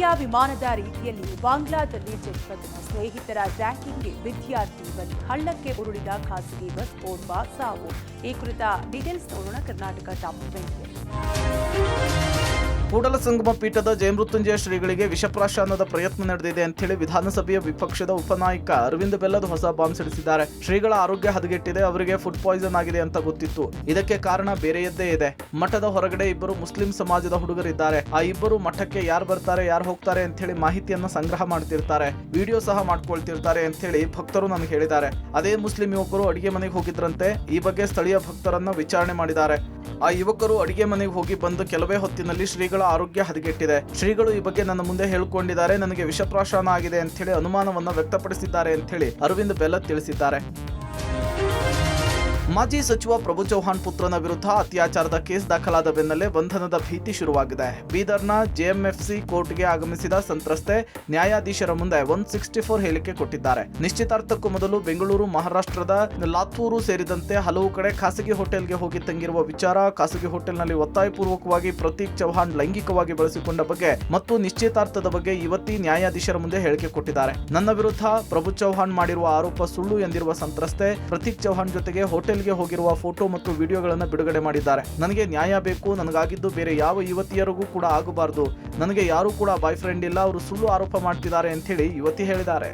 India ವಿಮಾನದ ರೀತಿಯಲ್ಲಿ ಬಾಂಗ್ಲಾದಲ್ಲಿ ಜನಿಸಿದ ಸ್ನೇಹಿತರ ರ್ಯಾಂಕಿಂಗ್ಗೆ ವಿದ್ಯಾರ್ಥಿ ಬಸ್ ಹಳ್ಳಕ್ಕೆ ಉರುಳಿದ ಖಾಸಗಿ ಬಸ್ ಓರ್ವ ಸಾವು. ಈ ಕುರಿತ ಡೀಟೇಲ್ಸ್ ನೋಡೋಣ ಕರ್ನಾಟಕ ಟಾಪ್ 20. ಕೂಡಲ ಸಂಗಮ ಪೀಠದ ಜಯಮೃತ್ಯುಂಜಯ ಶ್ರೀಗಳಿಗೆ ವಿಷಪ್ರಾಶನದ ಪ್ರಯತ್ನ ನಡೆದಿದೆ ಅಂತೇಳಿ ವಿಧಾನಸಭೆಯ ವಿಪಕ್ಷದ ಉಪನಾಯಕ ಅರವಿಂದ ಬೆಲ್ಲದ್ ಹೊಸ ಬಾಂಬ್ ಸಿಡಿಸಿದ್ದಾರೆ. ಶ್ರೀಗಳ ಆರೋಗ್ಯ ಹದಗೆಟ್ಟಿದೆ, ಅವರಿಗೆ ಫುಡ್ ಪಾಯ್ಸನ್ ಆಗಿದೆ ಅಂತ ಗೊತ್ತಿತ್ತು. ಇದಕ್ಕೆ ಕಾರಣ ಬೇರೆಯದ್ದೇ ಇದೆ. ಮಠದ ಹೊರಗಡೆ ಇಬ್ಬರು ಮುಸ್ಲಿಂ ಸಮಾಜದ ಹುಡುಗರಿದ್ದಾರೆ. ಆ ಇಬ್ಬರು ಮಠಕ್ಕೆ ಯಾರು ಬರ್ತಾರೆ ಯಾರು ಹೋಗ್ತಾರೆ ಅಂತ ಹೇಳಿ ಮಾಹಿತಿಯನ್ನ ಸಂಗ್ರಹ ಮಾಡ್ತಿರ್ತಾರೆ, ವಿಡಿಯೋ ಸಹ ಮಾಡ್ಕೊಳ್ತಿರ್ತಾರೆ ಅಂತ ಹೇಳಿ ಭಕ್ತರು ನನಗೆ ಹೇಳಿದ್ದಾರೆ. ಅದೇ ಮುಸ್ಲಿಂ ಯುವಕರು ಅಡಿಗೆ ಮನೆಗೆ ಹೋಗಿದ್ರಂತೆ. ಈ ಬಗ್ಗೆ ಸ್ಥಳೀಯ ಭಕ್ತರನ್ನ ವಿಚಾರಣೆ ಮಾಡಿದ್ದಾರೆ. ಆ ಯುವಕರು ಅಡಿಗೆ ಮನೆಗೆ ಹೋಗಿ ಬಂದು ಕೆಲವೇ ಹೊತ್ತಿನಲ್ಲಿ ಶ್ರೀಗಳ ಆರೋಗ್ಯ ಹದಗೆಟ್ಟಿದೆ. ಶ್ರೀಗಳು ಈ ಬಗ್ಗೆ ನನ್ನ ಮುಂದೆ ಹೇಳಿಕೊಂಡಿದ್ದಾರೆ, ನನಗೆ ವಿಷಪ್ರಾಶನ ಆಗಿದೆ ಅಂತ ಹೇಳಿ ಅನುಮಾನವನ್ನ ವ್ಯಕ್ತಪಡಿಸಿದ್ದಾರೆ ಅಂತ ಹೇಳಿ ಅರವಿಂದ್ ಬೆಲ್ಲದ್ ತಿಳಿಸಿದ್ದಾರೆ. ಮಾಜಿ ಸಚಿವ ಪ್ರಭು ಚೌಹಾಣ್ ಪುತ್ರನ ವಿರುದ್ಧ ಅತ್ಯಾಚಾರದ ಕೇಸ್ ದಾಖಲಾದ ಬೆನ್ನಲ್ಲೇ ಬಂಧನದ ಭೀತಿ ಶುರುವಾಗಿದೆ. ಬೀದರ್ನ ಜೆಎಂಎಫ್ಸಿ ಕೋರ್ಟ್ಗೆ ಆಗಮಿಸಿದ ಸಂತ್ರಸ್ತೆ ನ್ಯಾಯಾಧೀಶರ ಮುಂದೆ 164 ಹೇಳಿಕೆ ಕೊಟ್ಟಿದ್ದಾರೆ. ನಿಶ್ಚಿತಾರ್ಥಕ್ಕೂ ಮೊದಲು ಬೆಂಗಳೂರು, ಮಹಾರಾಷ್ಟ್ರದ ಲಾತೂರು ಸೇರಿದಂತೆ ಹಲವು ಕಡೆ ಖಾಸಗಿ ಹೋಟೆಲ್ಗೆ ಹೋಗಿ ತಂಗಿರುವ ವಿಚಾರ, ಖಾಸಗಿ ಹೋಟೆಲ್ನಲ್ಲಿ ಒತ್ತಾಯಪೂರ್ವಕವಾಗಿ ಪ್ರತೀಕ್ ಚೌಹಾಣ್ ಲೈಂಗಿಕವಾಗಿ ಬಳಸಿಕೊಂಡ ಬಗ್ಗೆ ಮತ್ತು ನಿಶ್ಚಿತಾರ್ಥದ ಬಗ್ಗೆ ಯುವತಿ ನ್ಯಾಯಾಧೀಶರ ಮುಂದೆ ಹೇಳಿಕೆ ಕೊಟ್ಟಿದ್ದಾರೆ. ನನ್ನ ವಿರುದ್ಧ ಪ್ರಭು ಚೌಹಾಣ್ ಮಾಡಿರುವ ಆರೋಪ ಸುಳ್ಳು ಎಂದಿರುವ ಸಂತ್ರಸ್ತೆ ಪ್ರತೀಕ್ ಚೌಹಾಣ್ ಜೊತೆಗೆ ಹೋಟೆಲ್ಗೆ ಹೋಗಿರುವ ಫೋಟೋ ಮತ್ತು ವಿಡಿಯೋಗಳನ್ನು ಬಿಡುಗಡೆ ಮಾಡಿದ್ದಾರೆ. ನನಗೆ ನ್ಯಾಯ ಬೇಕು, ನನಗಾಗಿದ್ದು ಬೇರೆ ಯಾವ ಯುವತಿಯರಿಗೂ ಕೂಡ ಆಗಬಾರದು. ನನಗೆ ಯಾರೂ ಕೂಡ ಬಾಯ್ ಫ್ರೆಂಡ್ ಇಲ್ಲ, ಅವರು ಸುಳ್ಳು ಆರೋಪ ಮಾಡ್ತಿದ್ದಾರೆ ಅಂತ ಹೇಳಿ ಯುವತಿ ಹೇಳಿದ್ದಾರೆ.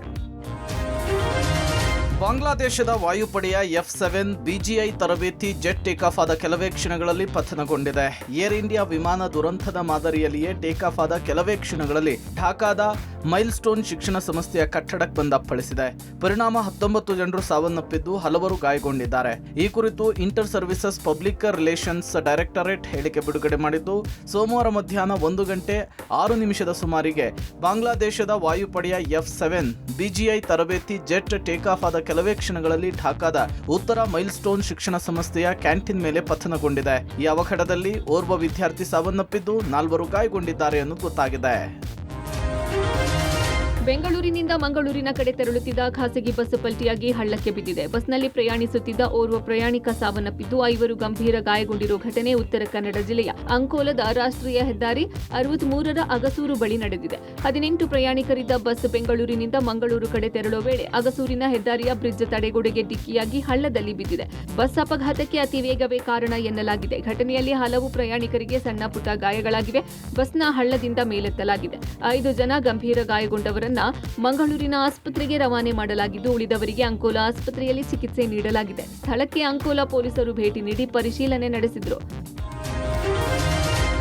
ಬಾಂಗ್ಲಾದೇಶದ ವಾಯುಪಡೆಯ F-7 BGI ತರಬೇತಿ ಜೆಟ್ ಟೇಕ್ ಆಫ್ ಆದ ಕೆಲವೇ ಕ್ಷಣಗಳಲ್ಲಿ ಪತನಗೊಂಡಿದೆ. ಏರ್ ಇಂಡಿಯಾ ವಿಮಾನ ದುರಂತದ ಮಾದರಿಯಲ್ಲಿಯೇ ಟೇಕ್ ಆಫ್ ಆದ ಕೆಲವೇ ಕ್ಷಣಗಳಲ್ಲಿ ಢಾಕಾದ ಮೈಲ್ ಸ್ಟೋನ್ ಶಿಕ್ಷಣ ಸಂಸ್ಥೆಯ ಕಟ್ಟಡಕ್ಕೆ ಬಂದಪ್ಪಳಿಸಿದೆ. ಪರಿಣಾಮ 19 ಜನರು ಸಾವನ್ನಪ್ಪಿದ್ದು ಹಲವರು ಗಾಯಗೊಂಡಿದ್ದಾರೆ. ಈ ಕುರಿತು inter services public relations directorate ಹೇಳಿಕೆ ಬಿಡುಗಡೆ ಮಾಡಿದ್ದು, ಸೋಮವಾರ ಮಧ್ಯಾಹ್ನ 1:06 ಸುಮಾರಿಗೆ ಬಾಂಗ್ಲಾದೇಶದ ವಾಯುಪಡೆಯ F-7 BGI ತರಬೇತಿ ಜೆಟ್ ಟೇಕ್ ಆಫ್ ಆದ ಕೆಲವೇ ಕ್ಷಣಗಳಲ್ಲಿ ಢಾಕಾದ ಉತ್ತರ ಮೈಲ್ ಸ್ಟೋನ್ ಶಿಕ್ಷಣ ಸಂಸ್ಥೆಯ ಕ್ಯಾಂಟೀನ್ ಮೇಲೆ ಪತನಗೊಂಡಿದೆ. ಈ ಅವಘಡದಲ್ಲಿ ಓರ್ವ ವಿದ್ಯಾರ್ಥಿ ಸಾವನ್ನಪ್ಪಿದ್ದು 4 ಗಾಯಗೊಂಡಿದ್ದಾರೆ ಅನ್ನೋದು ಗೊತ್ತಾಗಿದೆ. ಬೆಂಗಳೂರಿನಿಂದ ಮಂಗಳೂರಿನ ಕಡೆ ತೆರಳುತ್ತಿದ್ದ ಖಾಸಗಿ ಬಸ್ ಪಲ್ಟಿಯಾಗಿ ಹಳ್ಳಕ್ಕೆ ಬಿದ್ದಿದೆ. ಬಸ್ನಲ್ಲಿ ಪ್ರಯಾಣಿಸುತ್ತಿದ್ದ ಓರ್ವ ಪ್ರಯಾಣಿಕ ಸಾವನ್ನಪ್ಪಿದ್ದು 5 ಗಂಭೀರ ಗಾಯಗೊಂಡಿರುವ ಘಟನೆ ಉತ್ತರ ಕನ್ನಡ ಜಿಲ್ಲೆಯ ಅಂಕೋಲದ ರಾಷ್ಟ್ರೀಯ ಹೆದ್ದಾರಿ 63ರ ಅಗಸೂರು ಬಳಿ ನಡೆದಿದೆ. 18 ಪ್ರಯಾಣಿಕರಿದ್ದ ಬಸ್ ಬೆಂಗಳೂರಿನಿಂದ ಮಂಗಳೂರು ಕಡೆ ತೆರಳುವ ವೇಳೆ ಅಗಸೂರಿನ ಹೆದ್ದಾರಿಯ ಬ್ರಿಡ್ಜ್ ತಡೆಗೋಡೆಗೆ ಡಿಕ್ಕಿಯಾಗಿ ಹಳ್ಳದಲ್ಲಿ ಬಿದ್ದಿದೆ. ಬಸ್ ಅಪಘಾತಕ್ಕೆ ಅತಿ ವೇಗವೇ ಕಾರಣ ಎನ್ನಲಾಗಿದೆ. ಘಟನೆಯಲ್ಲಿ ಹಲವು ಪ್ರಯಾಣಿಕರಿಗೆ ಸಣ್ಣ ಪುಟ್ಟ ಗಾಯಗಳಾಗಿವೆ. ಬಸ್ನ ಹಳ್ಳದಿಂದ ಮೇಲೆತ್ತಲಾಗಿದೆ. 5 ಜನ ಗಂಭೀರ ಗಾಯಗೊಂಡವರನ್ನು ಮಂಗಳೂರಿನ ಆಸ್ಪತ್ರೆಗೆ ರವಾನೆ ಮಾಡಲಾಗಿದ್ದು, ಉಳಿದವರಿಗೆ ಅಂಕೋಲ ಆಸ್ಪತ್ರೆಯಲ್ಲಿ ಚಿಕಿತ್ಸೆ ನೀಡಲಾಗಿದೆ. ಸ್ಥಳಕ್ಕೆ ಅಂಕೋಲ ಪೊಲೀಸರು ಭೇಟಿ ನೀಡಿ ಪರಿಶೀಲನೆ ನಡೆಸಿದರು.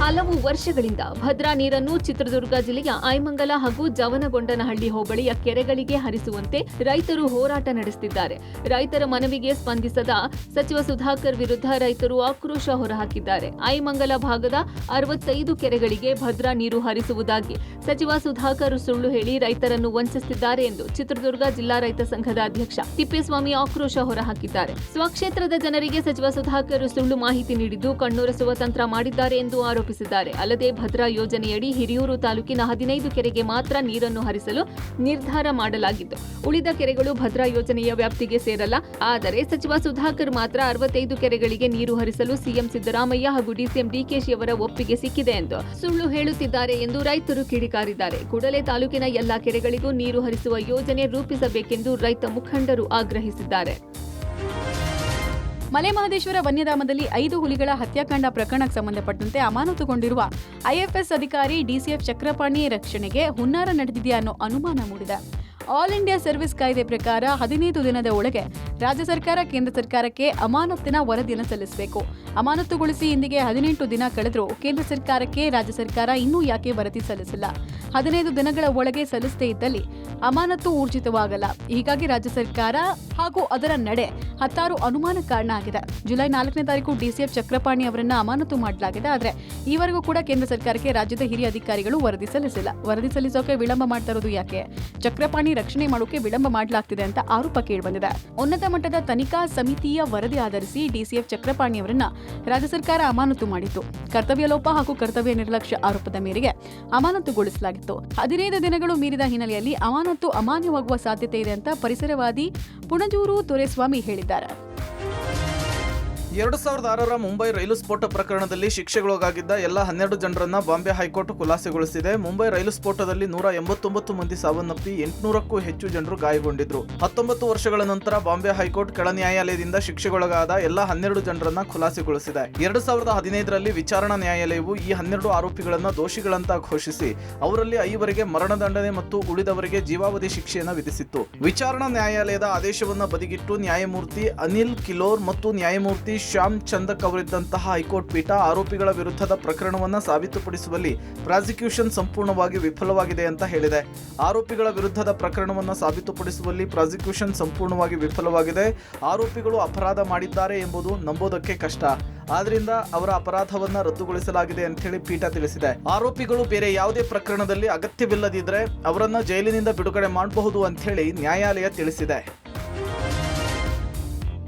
ಹಲವು ವರ್ಷಗಳಿಂದ ಭದ್ರಾ ನೀರನ್ನು ಚಿತ್ರದುರ್ಗ ಜಿಲ್ಲೆಯ ಐಮಂಗಲ ಹಾಗೂ ಜವನಗೊಂಡನಹಳ್ಳಿ ಹೋಬಳಿಯ ಕೆರೆಗಳಿಗೆ ಹರಿಸುವಂತೆ ರೈತರು ಹೋರಾಟ ನಡೆಸುತ್ತಿದ್ದಾರೆ. ರೈತರ ಮನವಿಗೆ ಸ್ಪಂದಿಸದ ಸಚಿವ ಸುಧಾಕರ್ ವಿರುದ್ಧ ರೈತರು ಆಕ್ರೋಶ ಹೊರಹಾಕಿದ್ದಾರೆ. ಐಮಂಗಲ ಭಾಗದ 65 ಕೆರೆಗಳಿಗೆ ಭದ್ರಾ ನೀರು ಹರಿಸುವುದಾಗಿ ಸಚಿವ ಸುಧಾಕರ್ ಸುಳ್ಳು ಹೇಳಿ ರೈತರನ್ನು ವಂಚಿಸುತ್ತಿದ್ದಾರೆ ಎಂದು ಚಿತ್ರದುರ್ಗ ಜಿಲ್ಲಾ ರೈತ ಸಂಘದ ಅಧ್ಯಕ್ಷ ತಿಪ್ಪೇಸ್ವಾಮಿ ಆಕ್ರೋಶ ಹೊರಹಾಕಿದ್ದಾರೆ. ಸ್ವಕ್ಷೇತ್ರದ ಜನರಿಗೆ ಸಚಿವ ಸುಧಾಕರ್ ಸುಳ್ಳು ಮಾಹಿತಿ ನೀಡಿದ್ದು ಕಣ್ಣೊರೆಸುವ ತಂತ್ರ ಮಾಡಿದ್ದಾರೆ ಎಂದು ಆರೋಪಿಸಿದ್ದಾರೆ. ಅಲ್ಲದೆ ಭದ್ರಾ ಯೋಜನೆಯಡಿ ಹಿರಿಯೂರು ತಾಲೂಕಿನ 15 ಕೆರೆಗೆ ಮಾತ್ರ ನೀರನ್ನು ಹರಿಸಲು ನಿರ್ಧಾರ ಮಾಡಲಾಗಿದ್ದು, ಉಳಿದ ಕೆರೆಗಳು ಭದ್ರಾ ಯೋಜನೆಯ ವ್ಯಾಪ್ತಿಗೆ ಸೇರಲ್ಲ. ಆದರೆ ಸಚಿವ ಸುಧಾಕರ್ ಮಾತ್ರ 65 ಕೆರೆಗಳಿಗೆ ನೀರು ಹರಿಸಲು ಸಿಎಂ ಸಿದ್ದರಾಮಯ್ಯ ಹಾಗೂ ಡಿಸಿಎಂ ಡಿಕೆಶಿ ಅವರ ಒಪ್ಪಿಗೆ ಸಿಕ್ಕಿದೆ ಎಂದು ಸುಳ್ಳು ಹೇಳುತ್ತಿದ್ದಾರೆ ಎಂದು ರೈತರು ಕಿಡಿಕಾರಿದ್ದಾರೆ. ಕೂಡಲೇ ತಾಲೂಕಿನ ಎಲ್ಲಾ ಕೆರೆಗಳಿಗೂ ನೀರು ಹರಿಸುವ ಯೋಜನೆ ರೂಪಿಸಬೇಕೆಂದು ರೈತ ಮುಖಂಡರು ಆಗ್ರಹಿಸಿದ್ದಾರೆ. ಮಲೆಮಹದೇಶ್ವರ ವನ್ಯಧಾಮದಲ್ಲಿ 5 ಹುಲಿಗಳ ಹತ್ಯಾಕಾಂಡ ಪ್ರಕರಣಕ್ಕೆ ಸಂಬಂಧಪಟ್ಟಂತೆ ಅಮಾನತುಗೊಂಡಿರುವ ಐಎಫ್ಎಸ್ ಅಧಿಕಾರಿ ಡಿಸಿಎಫ್ ಚಕ್ರಪಾಣಿ ರಕ್ಷಣೆಗೆ ಹುನ್ನಾರ ನಡೆದಿದೆಯಾ ಅನ್ನೋ ಅನುಮಾನ ಮೂಡಿದೆ. ಆಲ್ ಇಂಡಿಯಾ ಸರ್ವಿಸ್ ಕಾಯ್ದೆ ಪ್ರಕಾರ 15 ದಿನದ ಒಳಗೆ ರಾಜ್ಯ ಸರ್ಕಾರ ಕೇಂದ್ರ ಸರ್ಕಾರಕ್ಕೆ ಅಮಾನತ್ತಿನ ವರದಿಯನ್ನು ಸಲ್ಲಿಸಬೇಕು. ಅಮಾನತುಗೊಳಿಸಿ ಇಂದಿಗೆ 18 ದಿನ ಕಳೆದರೂ ಕೇಂದ್ರ ಸರ್ಕಾರಕ್ಕೆ ರಾಜ್ಯ ಸರ್ಕಾರ ಇನ್ನೂ ಯಾಕೆ ವರದಿ ಸಲ್ಲಿಸಿಲ್ಲ? 15 ದಿನಗಳ ಒಳಗೆ ಸಲ್ಲಿಸದೇ ಇದ್ದಲ್ಲಿ ಅಮಾನತು ಊರ್ಜಿತವಾಗಲ್ಲ. ಹೀಗಾಗಿ ರಾಜ್ಯ ಸರ್ಕಾರ ಹಾಗೂ ಅದರ ನಡೆ ಹತ್ತಾರು ಅನುಮಾನ ಕಾರಣ ಆಗಿದೆ. ಜುಲೈ 4ನೇ ತಾರೀಕು ಡಿಸಿಎಫ್ ಚಕ್ರಪಾಣಿ ಅವರನ್ನ ಅಮಾನತು ಮಾಡಲಾಗಿದೆ. ಆದರೆ ಈವರೆಗೂ ಕೂಡ ಕೇಂದ್ರ ಸರ್ಕಾರಕ್ಕೆ ರಾಜ್ಯದ ಹಿರಿಯ ಅಧಿಕಾರಿಗಳು ವರದಿ ಸಲ್ಲಿಸಿಲ್ಲ. ವರದಿ ಸಲ್ಲಿಸೋಕೆ ವಿಳಂಬ ಮಾಡ್ತಾ ಇರೋದು ಯಾಕೆ? ಚಕ್ರಪಾಣಿ ರಕ್ಷಣೆ ಮಾಡೋಕೆ ವಿಳಂಬ ಮಾಡಲಾಗ್ತಿದೆ ಅಂತ ಆರೋಪ ಕೇಳಿಬಂದಿದೆ. ಉನ್ನತ ಮಟ್ಟದ ತನಿಖಾ ಸಮಿತಿಯ ವರದಿ ಆಧರಿಸಿ ಡಿಸಿಎಫ್ ಚಕ್ರಪಾಣಿ ಅವರನ್ನ ರಾಜ್ಯ ಸರ್ಕಾರ ಅಮಾನತು ಮಾಡಿತ್ತು. ಕರ್ತವ್ಯ ಲೋಪ ಹಾಗೂ ಕರ್ತವ್ಯ ನಿರ್ಲಕ್ಷ್ಯ ಆರೋಪದ ಮೇರೆಗೆ ಅಮಾನತುಗೊಳಿಸಲಾಗಿತ್ತು. 15 ದಿನಗಳು ಮೀರಿದ ಹಿನ್ನೆಲೆಯಲ್ಲಿ ಅಮಾನತು ಅಮಾನ್ಯವಾಗುವ ಸಾಧ್ಯತೆ ಇದೆ ಅಂತ ಪರಿಸರವಾದಿ ಪುಣಜೂರು ದೊರೆಸ್ವಾಮಿ ಹೇಳಿದ್ದಾರೆ. 2006ರ ಮುಂಬೈ ರೈಲು ಸ್ಫೋಟ ಪ್ರಕರಣದಲ್ಲಿ ಶಿಕ್ಷೆಗೊಳಗಾಗಿದ್ದ ಎಲ್ಲ 12 ಜನರನ್ನ ಬಾಂಬೆ ಹೈಕೋರ್ಟ್ ಖುಲಾಸೆಗೊಳಿಸಿದೆ. ಮುಂಬೈ ರೈಲು ಸ್ಫೋಟದಲ್ಲಿ 189 ಮಂದಿ ಸಾವನ್ನಪ್ಪಿ 800ಕ್ಕೂ ಹೆಚ್ಚು ಜನರು ಗಾಯಗೊಂಡಿದ್ರು. 19 ವರ್ಷಗಳ ನಂತರ ಬಾಂಬೆ ಹೈಕೋರ್ಟ್ ಕೆಳ ನ್ಯಾಯಾಲಯದಿಂದ ಶಿಕ್ಷೆಗೊಳಗಾದ ಎಲ್ಲ 12 ಜನರನ್ನ ಖುಲಾಸೆಗೊಳಿಸಿದೆ. 2015ರಲ್ಲಿ ವಿಚಾರಣಾ ನ್ಯಾಯಾಲಯವು ಈ 12 ಆರೋಪಿಗಳನ್ನ ದೋಷಿಗಳಂತ ಘೋಷಿಸಿ ಅವರಲ್ಲಿ 5 ಮರಣದಂಡನೆ ಮತ್ತು ಉಳಿದವರಿಗೆ ಜೀವಾವಧಿ ಶಿಕ್ಷೆಯನ್ನು ವಿಧಿಸಿತ್ತು. ವಿಚಾರಣಾ ನ್ಯಾಯಾಲಯದ ಆದೇಶವನ್ನ ಬದಿಗಿಟ್ಟು ನ್ಯಾಯಮೂರ್ತಿ ಅನಿಲ್ ಕಿಲೋರ್ ಮತ್ತು ನ್ಯಾಯಮೂರ್ತಿ ಶ್ಯಾಮ್ ಚಂದಕ್ ಅವರಿದ್ದಂತಹ ಹೈಕೋರ್ಟ್ ಪೀಠ ಆರೋಪಿಗಳ ವಿರುದ್ಧದ ಪ್ರಕರಣವನ್ನ ಸಾಬೀತುಪಡಿಸುವಲ್ಲಿ ಪ್ರಾಸಿಕ್ಯೂಷನ್ ಸಂಪೂರ್ಣವಾಗಿ ವಿಫಲವಾಗಿದೆ ಅಂತ ಹೇಳಿದೆ. ಆರೋಪಿಗಳ ವಿರುದ್ಧದ ಪ್ರಕರಣವನ್ನ ಸಾಬೀತುಪಡಿಸುವಲ್ಲಿ ಪ್ರಾಸಿಕ್ಯೂಷನ್ ಸಂಪೂರ್ಣವಾಗಿ ವಿಫಲವಾಗಿದೆ. ಆರೋಪಿಗಳು ಅಪರಾಧ ಮಾಡಿದ್ದಾರೆ ಎಂಬುದು ನಂಬೋದಕ್ಕೆ ಕಷ್ಟ. ಆದ್ರಿಂದ ಅವರ ಅಪರಾಧವನ್ನ ರದ್ದುಗೊಳಿಸಲಾಗಿದೆ ಅಂತ ಹೇಳಿ ಪೀಠ ತಿಳಿಸಿದೆ. ಆರೋಪಿಗಳು ಬೇರೆ ಯಾವುದೇ ಪ್ರಕರಣದಲ್ಲಿ ಅಗತ್ಯವಿಲ್ಲದಿದ್ರೆ ಅವರನ್ನ ಜೈಲಿನಿಂದ ಬಿಡುಗಡೆ ಮಾಡಬಹುದು ಅಂತ ಹೇಳಿ ನ್ಯಾಯಾಲಯ ತಿಳಿಸಿದೆ.